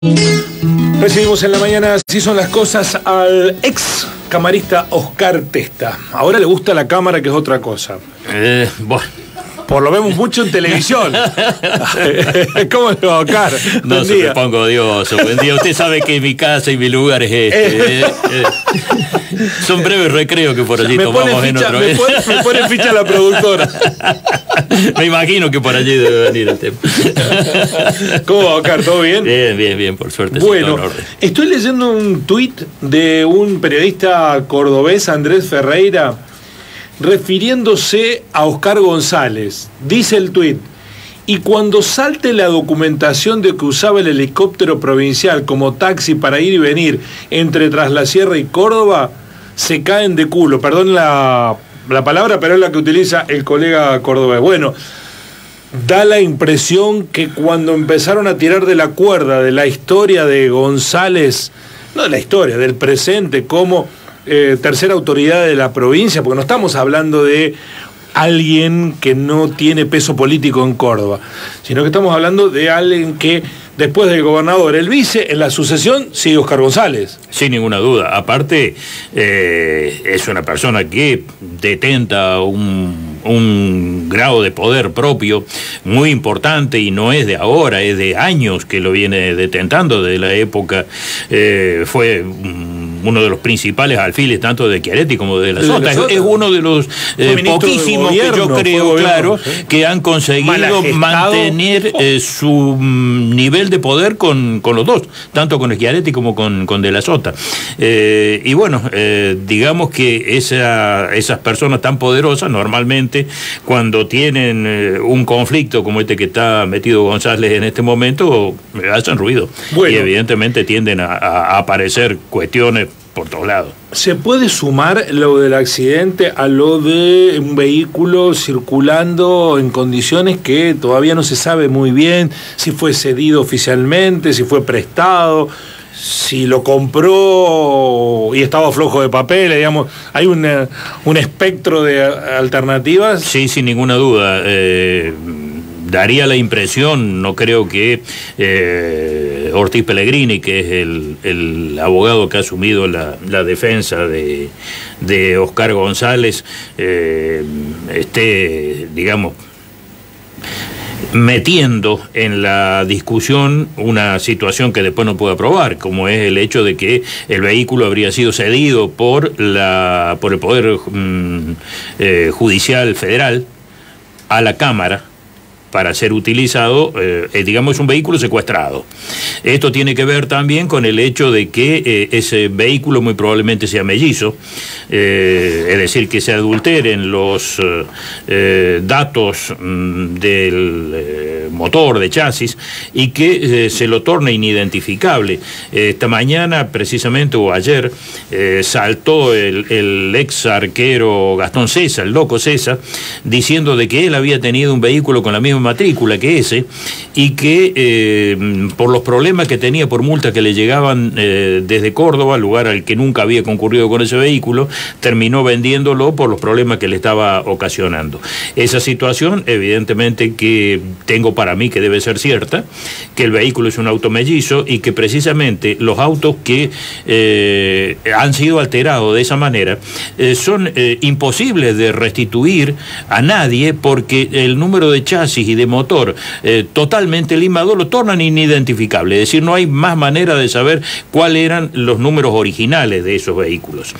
Recibimos en la mañana, así son las cosas, al ex camarista Oscar Testa. Ahora le gusta la cámara, que es otra cosa. Bueno. Por lo vemos mucho en televisión. ¿Cómo le va, Oscar? No se me pongo odioso. Buen día. Usted sabe que mi casa y mi lugar es este. Son breves recreos que por allí tomamos en otro. Me pone ficha la productora. Me imagino que por allí debe venir el tema. ¿Cómo va, Oscar? ¿Todo bien? Bien, por suerte. Bueno, estoy leyendo un tuit de un periodista cordobés, Andrés Ferreira, refiriéndose a Oscar González. Dice el tuit: y cuando salte la documentación de que usaba el helicóptero provincial como taxi para ir y venir entre Traslasierra y Córdoba, se caen de culo. Perdón la palabra, pero es la que utiliza el colega cordobés. Bueno, da la impresión que cuando empezaron a tirar de la cuerda de la historia de González, no de la historia, del presente como tercera autoridad de la provincia, porque no estamos hablando de alguien que no tiene peso político en Córdoba, sino que estamos hablando de alguien que después del gobernador, el vice, en la sucesión sigue Oscar González. Sin ninguna duda. Aparte, es una persona que detenta un grado de poder propio muy importante, y no es de ahora, es de años que lo viene detentando. De la época fue uno de los principales alfiles tanto de Chiaretti como de la Sota. Es uno de los poquísimos que yo creo, claro, que han conseguido mantener su nivel de poder con los dos, tanto con Chiaretti como con de la Sota. Y bueno, digamos que esas personas tan poderosas normalmente, cuando tienen un conflicto como este que está metido González en este momento, hacen ruido. Bueno, y evidentemente tienden a aparecer cuestiones por todos lados. ¿Se puede sumar lo del accidente a lo de un vehículo circulando en condiciones que todavía no se sabe muy bien si fue cedido oficialmente, si fue prestado, si lo compró y estaba flojo de papeles? Digamos, hay un espectro de alternativas? Sí, sin ninguna duda. Daría la impresión, no creo que Ortiz Pellegrini, que es el abogado que ha asumido la defensa de Oscar González, esté, digamos, metiendo en la discusión una situación que después no puede aprobar, como es el hecho de que el vehículo habría sido cedido por el Poder Judicial Federal a la Cámara para ser utilizado, digamos, es un vehículo secuestrado. Esto tiene que ver también con el hecho de que ese vehículo muy probablemente sea mellizo, es decir, que se adulteren los datos del motor, de chasis, y que se lo torne inidentificable. Esta mañana, precisamente, o ayer, saltó el ex arquero Gastón César, el loco César, diciendo de que él había tenido un vehículo con la misma matrícula que ese, y que por los problemas que tenía por multas que le llegaban desde Córdoba, lugar al que nunca había concurrido con ese vehículo, terminó vendiéndolo por los problemas que le estaba ocasionando. Esa situación, evidentemente, que tengo para mí que debe ser cierta, que el vehículo es un auto mellizo, y que precisamente los autos que han sido alterados de esa manera son imposibles de restituir a nadie, porque el número de chasis y de motor totalmente limado lo tornan inidentificable. Es decir, no hay más manera de saber cuáles eran los números originales de esos vehículos.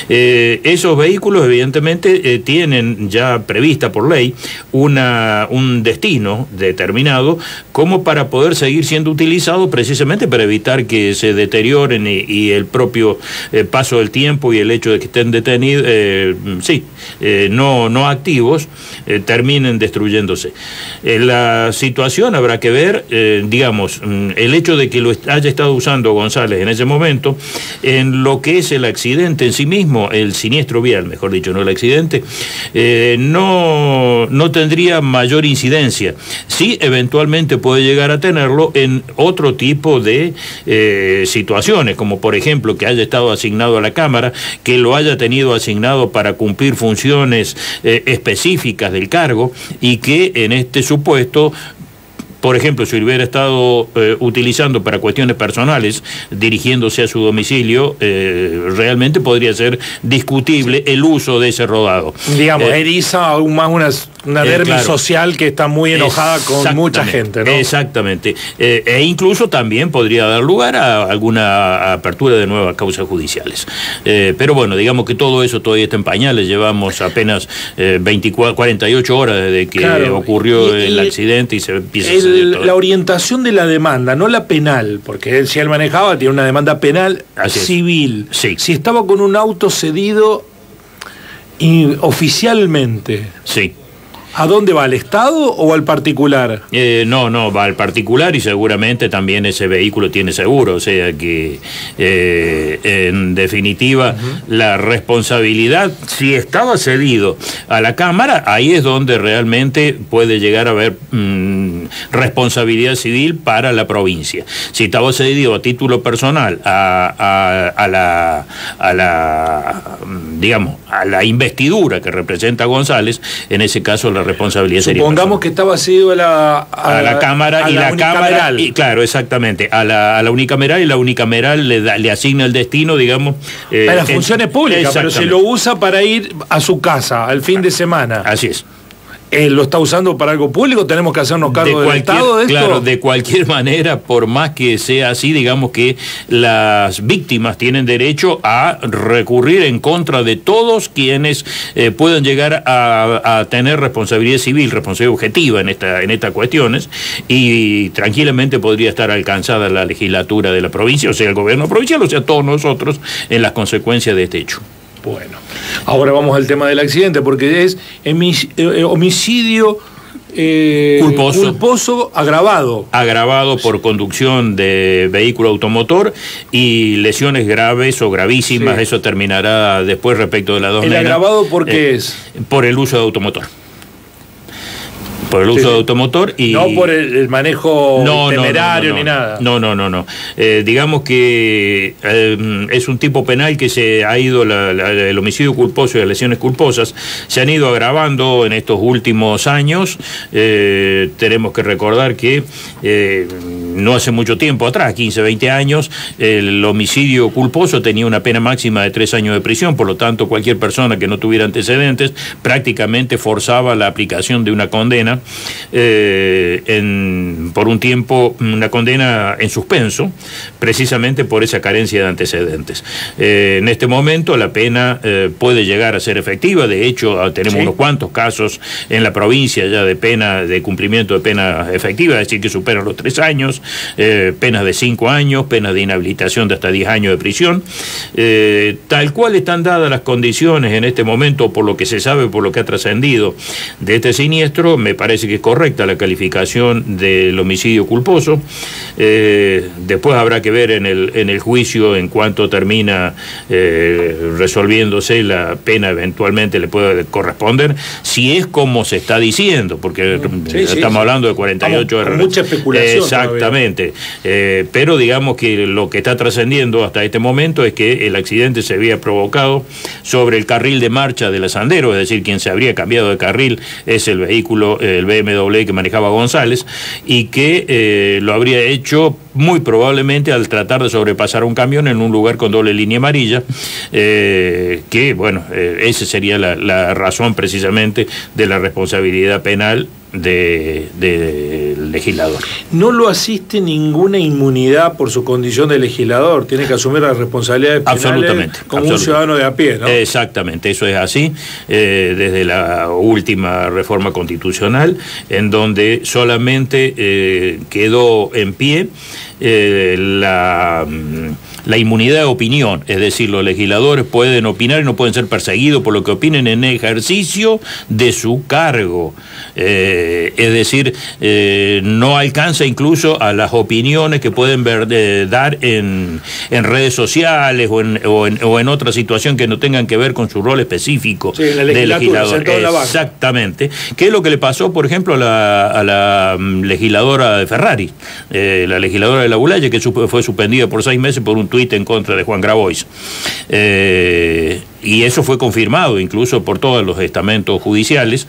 Esos vehículos evidentemente tienen ya prevista por ley un destino determinado como para poder seguir siendo utilizados, precisamente para evitar que se deterioren y el propio paso del tiempo y el hecho de que estén detenidos, no activos, terminen destruyéndose. La situación habrá que ver, digamos, el hecho de que lo haya estado usando González en ese momento, en lo que es el accidente en sí mismo, el siniestro vial, mejor dicho, no el accidente, no tendría mayor incidencia. Sí, eventualmente puede llegar a tenerlo en otro tipo de situaciones, como por ejemplo que haya estado asignado a la Cámara, que lo haya tenido asignado para cumplir funciones específicas del cargo, y que en este supuesto por ejemplo, si hubiera estado utilizando para cuestiones personales, dirigiéndose a su domicilio, realmente podría ser discutible el uso de ese rodado. Digamos, eriza aún más una dermis claro, social que está muy enojada con mucha gente, ¿no? Exactamente. E incluso también podría dar lugar a alguna apertura de nuevas causas judiciales. Pero bueno, digamos que todo eso todavía está en pañales. Llevamos apenas 48 horas desde que ocurrió el accidente y se empieza a hacer todo. La orientación de la demanda, no la penal, porque si él manejaba, tiene una demanda penal civil. Sí. Si estaba con un auto cedido oficialmente. Sí. ¿A dónde va? ¿Al Estado o al particular? No, va al particular y seguramente también ese vehículo tiene seguro, o sea que en definitiva la responsabilidad, si estaba cedido a la Cámara, ahí es donde realmente puede llegar a haber responsabilidad civil para la provincia. Si estaba cedido a título personal a la investidura que representa a González, en ese caso la responsabilidad sería supongamos que estaba cedido a la Cámara, y la Cámara, y claro, exactamente, a la unicameral, y la unicameral le asigna el destino, digamos, a las funciones públicas, pero se lo usa para ir a su casa al fin de semana. Así es. ¿Lo está usando para algo público? ¿Tenemos que hacernos cargo del Estado de esto? Claro, de cualquier manera, por más que sea así, digamos que las víctimas tienen derecho a recurrir en contra de todos quienes puedan llegar a tener responsabilidad civil, responsabilidad objetiva en estas cuestiones, y tranquilamente podría estar alcanzada la legislatura de la provincia, o sea, el gobierno provincial, o sea, todos nosotros, en las consecuencias de este hecho. Bueno, ahora vamos al tema del accidente, porque es homicidio culposo agravado. Agravado por conducción de vehículo automotor y lesiones graves o gravísimas, sí. Eso terminará después respecto de las dos. ¿El agravado por qué es? Por el uso de automotor. Por el uso de automotor y... No por el manejo temerario ni nada. No. Digamos que es un tipo penal que se ha ido, el homicidio culposo y las lesiones culposas se han ido agravando en estos últimos años. Tenemos que recordar que no hace mucho tiempo atrás, 15, 20 años, el homicidio culposo tenía una pena máxima de 3 años de prisión, por lo tanto cualquier persona que no tuviera antecedentes prácticamente forzaba la aplicación de una condena por un tiempo, una condena en suspenso, precisamente por esa carencia de antecedentes. En este momento la pena puede llegar a ser efectiva, de hecho tenemos unos cuantos casos en la provincia ya de pena, de cumplimiento de pena efectiva, es decir, que superan los 3 años, penas de 5 años, penas de inhabilitación de hasta 10 años de prisión, tal cual están dadas las condiciones en este momento, por lo que se sabe, por lo que ha trascendido de este siniestro, me parece que es correcta la calificación del homicidio culposo. Después habrá que ver en el juicio en cuanto termina resolviéndose la pena, eventualmente le puede corresponder, si es como se está diciendo, porque estamos hablando de 48 horas. Mucha especulación. Exactamente. Pero digamos que lo que está trascendiendo hasta este momento es que el accidente se había provocado sobre el carril de marcha de la Sandero, es decir, quien se habría cambiado de carril es el vehículo, el BMW que manejaba González, y que lo habría hecho muy probablemente al tratar de sobrepasar un camión en un lugar con doble línea amarilla, que bueno, esa sería la razón precisamente de la responsabilidad penal del legislador. No lo asiste ninguna inmunidad por su condición de legislador, tiene que asumir las responsabilidades penales como un ciudadano de a pie, ¿no? Exactamente, eso es así, desde la última reforma constitucional, en donde solamente quedó en pie la inmunidad de opinión, es decir, los legisladores pueden opinar y no pueden ser perseguidos por lo que opinen en ejercicio de su cargo, es decir, no alcanza incluso a las opiniones que pueden dar en redes sociales o en otra situación que no tengan que ver con su rol específico de legislador. Exactamente. ¿Qué es lo que le pasó, por ejemplo, a la legisladora de Ferrari, la legisladora de la Bulaya, que fue suspendida por 6 meses por un tuit en contra de Juan Grabois? Y eso fue confirmado incluso por todos los estamentos judiciales,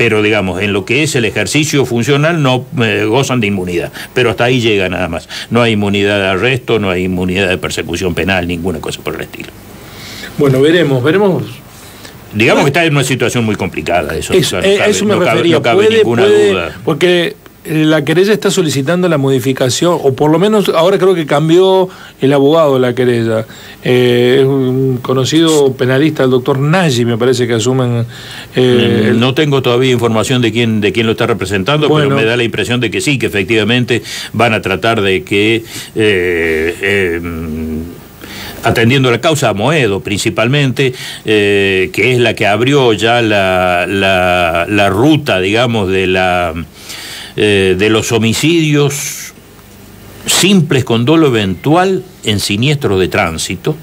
pero digamos, en lo que es el ejercicio funcional no gozan de inmunidad, pero hasta ahí llega nada más. No hay inmunidad de arresto, no hay inmunidad de persecución penal, ninguna cosa por el estilo. Bueno, veremos. Digamos que está en una situación muy complicada, eso. Eso me refería. No cabe ninguna duda. Porque la querella está solicitando la modificación, o por lo menos ahora creo que cambió el abogado de la querella. Es un conocido penalista, el doctor Nagy, me parece que asumen... No tengo todavía información de quién lo está representando, bueno, pero me da la impresión de que sí, que efectivamente van a tratar de que... atendiendo la causa a Moedo principalmente, que es la que abrió ya la ruta, digamos, de los homicidios simples con dolo eventual en siniestros de tránsito.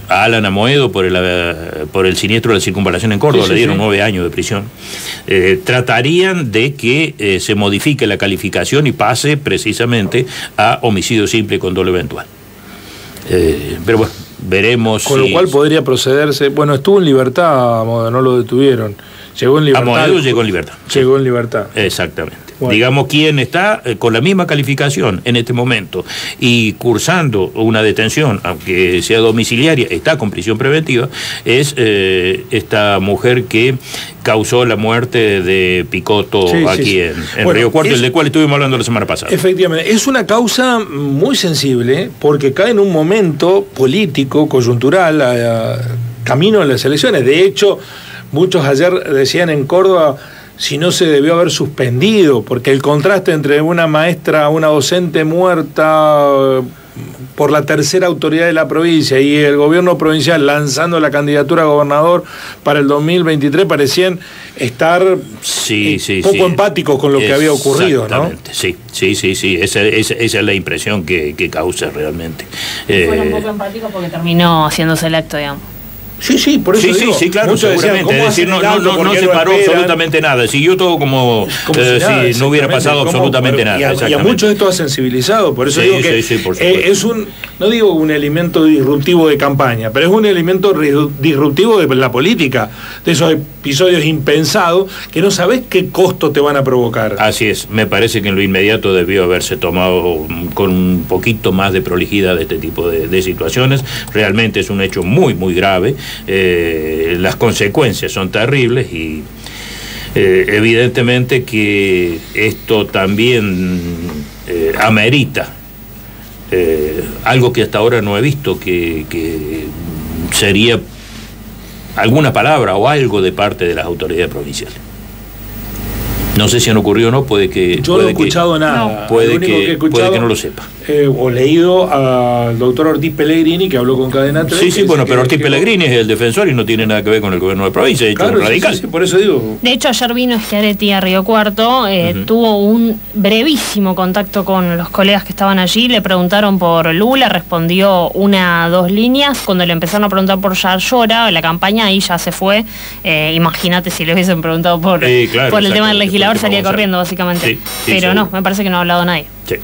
A Alan Amoedo por el siniestro de la circunvalación en Córdoba, le dieron 9 años de prisión. Tratarían de que se modifique la calificación y pase precisamente a homicidio simple con dolo eventual. Pero bueno, veremos. Con lo cual podría procederse. Bueno, estuvo en libertad, Amoedo, no lo detuvieron. Llegó en libertad. Amoedo llegó en libertad. Llegó en libertad. Exactamente. Bueno. Digamos, quien está con la misma calificación en este momento y cursando una detención, aunque sea domiciliaria, está con prisión preventiva, es esta mujer que causó la muerte de Picotto aquí en bueno, Río Cuarto, el de cual estuvimos hablando la semana pasada. Efectivamente, es una causa muy sensible porque cae en un momento político, coyuntural, camino a las elecciones. De hecho, muchos ayer decían en Córdoba si no se debió haber suspendido, porque el contraste entre una maestra, una docente muerta por la tercera autoridad de la provincia y el gobierno provincial lanzando la candidatura a gobernador para el 2023 parecían estar poco empáticos con lo que había ocurrido, ¿no? Sí. Esa es la impresión que causa realmente. Fueron poco empáticos porque terminó haciéndose el acto, digamos. Sí, por eso digo. Sí, claro, seguramente. Es decir, no se paró absolutamente nada. Siguió todo como si no hubiera pasado absolutamente nada. Y a muchos esto ha sensibilizado. Por eso digo que es no digo un elemento disruptivo de campaña, pero es un elemento disruptivo de la política, de esos episodios impensados que no sabés qué costo te van a provocar. Así es. Me parece que en lo inmediato debió haberse tomado con un poquito más de prolijidad de este tipo de situaciones. Realmente es un hecho muy, muy grave. Las consecuencias son terribles y evidentemente que esto también amerita algo que hasta ahora no he visto, que sería alguna palabra o algo de parte de las autoridades provinciales. No sé si han ocurrido o no, puede que... Yo no he escuchado nada. Puede que no lo sepa. O leído al doctor Ortiz Pellegrini, que habló con Cadena 3. Sí, bueno, pero Ortiz Pellegrini es el defensor y no tiene nada que ver con el gobierno de provincia, es un radical. Sí, por eso digo. De hecho, ayer vino Schiaretti a Río Cuarto, tuvo un brevísimo contacto con los colegas que estaban allí, le preguntaron por Lula, respondió 1 o 2 líneas, cuando le empezaron a preguntar por Yarlora, la campaña ahí ya se fue. Imagínate si le hubiesen preguntado por el tema del legislador, salía corriendo básicamente. Pero no, me parece que no ha hablado nadie. Sí.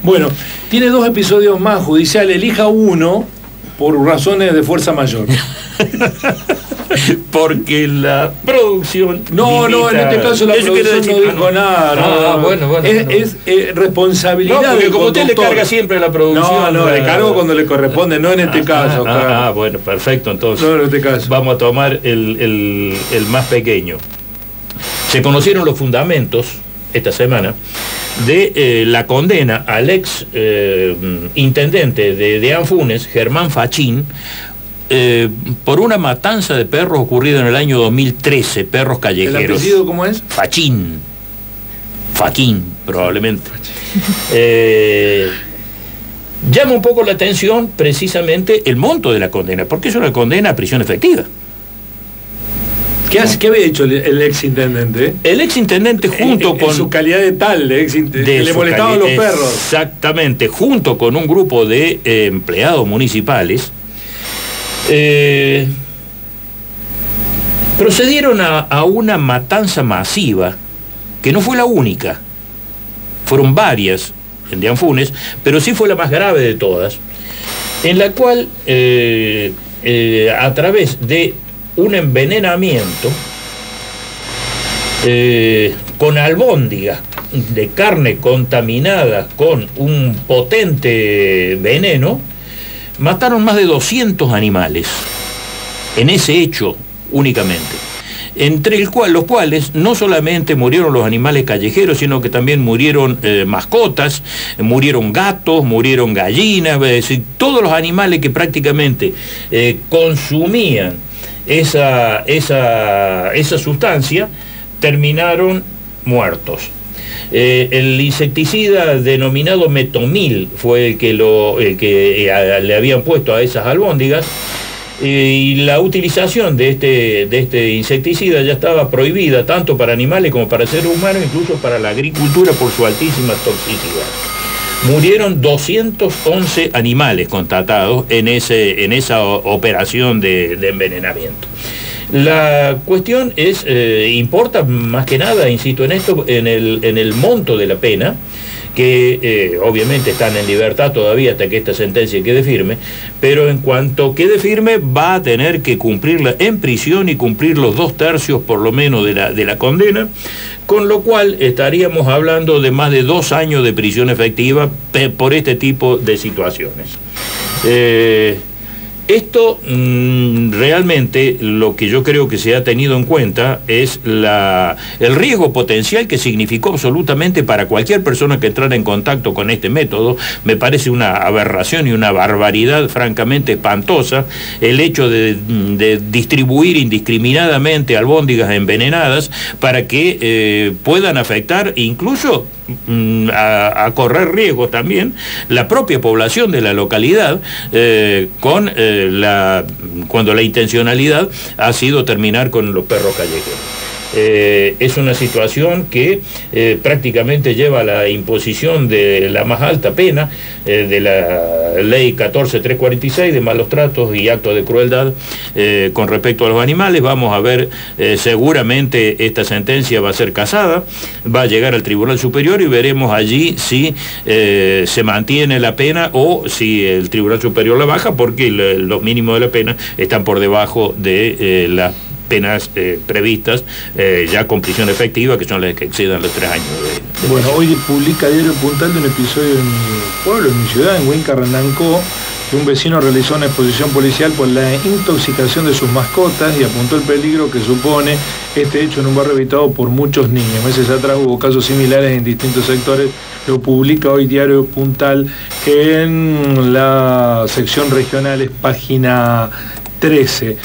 Bueno, tiene 2 episodios más judiciales, elija uno por razones de fuerza mayor. Porque la producción... No, en este caso la producción no dijo nada. Bueno. Es responsabilidad porque del como conductor. usted le carga siempre a la producción... No, le cargo cuando le corresponde, no en este caso. Bueno, perfecto, entonces. No en este caso. Vamos a tomar el más pequeño. Se conocieron los fundamentos esta semana de la condena al ex intendente de Anfunes, Germán Fachín, por una matanza de perros ocurrida en el año 2013, perros callejeros. ¿El apellido cómo es? Faquín, probablemente. Llama un poco la atención precisamente el monto de la condena, porque es una condena a prisión efectiva. ¿Qué había hecho el ex intendente? El ex intendente junto con... En su calidad de tal, de ex intendente, que le molestaban los perros. Exactamente, junto con un grupo de empleados municipales, procedieron a una matanza masiva, que no fue la única, fueron varias en de Anfunes, pero sí fue la más grave de todas, en la cual a través de un envenenamiento con albóndigas de carne contaminada con un potente veneno, mataron más de 200 animales en ese hecho únicamente, entre los cuales no solamente murieron los animales callejeros, sino que también murieron mascotas, murieron gatos, murieron gallinas, es decir, todos los animales que prácticamente consumían esa sustancia terminaron muertos. El insecticida denominado metomil fue el que le habían puesto a esas albóndigas, y la utilización de este insecticida ya estaba prohibida tanto para animales como para seres humanos, incluso para la agricultura, por su altísima toxicidad. Murieron 211 animales constatados en esa operación de envenenamiento. La cuestión es, importa más que nada, insisto en esto, en el monto de la pena, que obviamente están en libertad todavía hasta que esta sentencia quede firme, pero en cuanto quede firme va a tener que cumplirla en prisión y cumplir los 2/3 por lo menos de la condena, con lo cual estaríamos hablando de más de 2 años de prisión efectiva por este tipo de situaciones. Esto realmente lo que yo creo que se ha tenido en cuenta es el riesgo potencial que significó absolutamente para cualquier persona que entrara en contacto con este método. Me parece una aberración y una barbaridad francamente espantosa el hecho de distribuir indiscriminadamente albóndigas envenenadas para que puedan afectar incluso a correr riesgos también la propia población de la localidad, cuando la intencionalidad ha sido terminar con los perros callejeros. Es una situación que prácticamente lleva a la imposición de la más alta pena de la ley 14346 de malos tratos y actos de crueldad con respecto a los animales. Vamos a ver, seguramente esta sentencia va a ser casada, va a llegar al Tribunal Superior y veremos allí si se mantiene la pena o si el Tribunal Superior la baja, porque los mínimos de la pena están por debajo de las penas previstas ya con prisión efectiva, que son las que excedan los 3 años de bueno, hoy publica Diario Puntal de un episodio en mi pueblo, en mi ciudad, en Huinca, Rendancó, que un vecino realizó una exposición policial por la intoxicación de sus mascotas y apuntó el peligro que supone este hecho en un barrio habitado por muchos niños. Meses atrás hubo casos similares en distintos sectores. Lo publica hoy Diario Puntal en la sección regionales, página 13.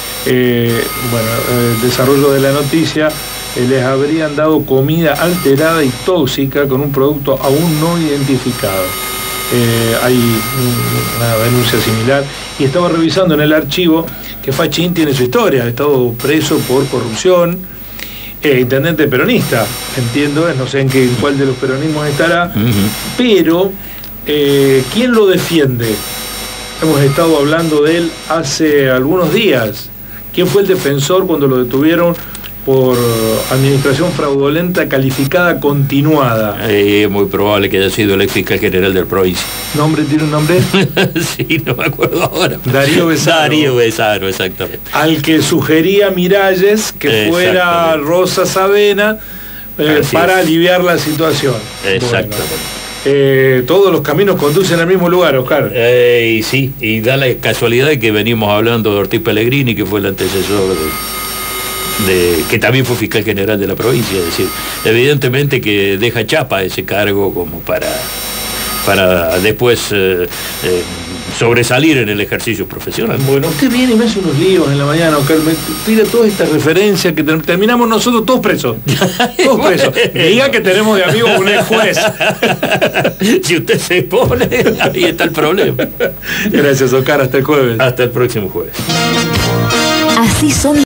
Desarrollo de la noticia: les habrían dado comida alterada y tóxica con un producto aún no identificado. Hay una denuncia similar, y estaba revisando en el archivo que Fachín tiene su historia, ha estado preso por corrupción, intendente peronista, entiendo, no sé en cuál de los peronismos estará, pero ¿quién lo defiende? Hemos estado hablando de él hace algunos días. ¿Quién fue el defensor cuando lo detuvieron por administración fraudulenta calificada continuada? Es muy probable que haya sido el ex fiscal general del provincia. ¿Nombre? ¿Tiene un nombre? Sí, no me acuerdo ahora. Darío Besaro. Darío Besaro, exactamente. Al que sugería Miralles que fuera Rosa Savena para aliviar la situación. Exactamente. Bueno, todos los caminos conducen al mismo lugar, Oscar. Sí, y da la casualidad de que venimos hablando de Ortiz Pellegrini, que fue el antecesor que también fue fiscal general de la provincia. Es decir, evidentemente que deja chapa ese cargo como para después sobresalir en el ejercicio profesional. Bueno, usted viene y me hace unos líos en la mañana, Oscar, me tira toda esta referencia que terminamos nosotros todos presos. Todos presos. Diga que tenemos de amigo un ex juez. Si usted se pone, ahí está el problema. Gracias, Oscar, hasta el jueves. Hasta el próximo jueves. Así son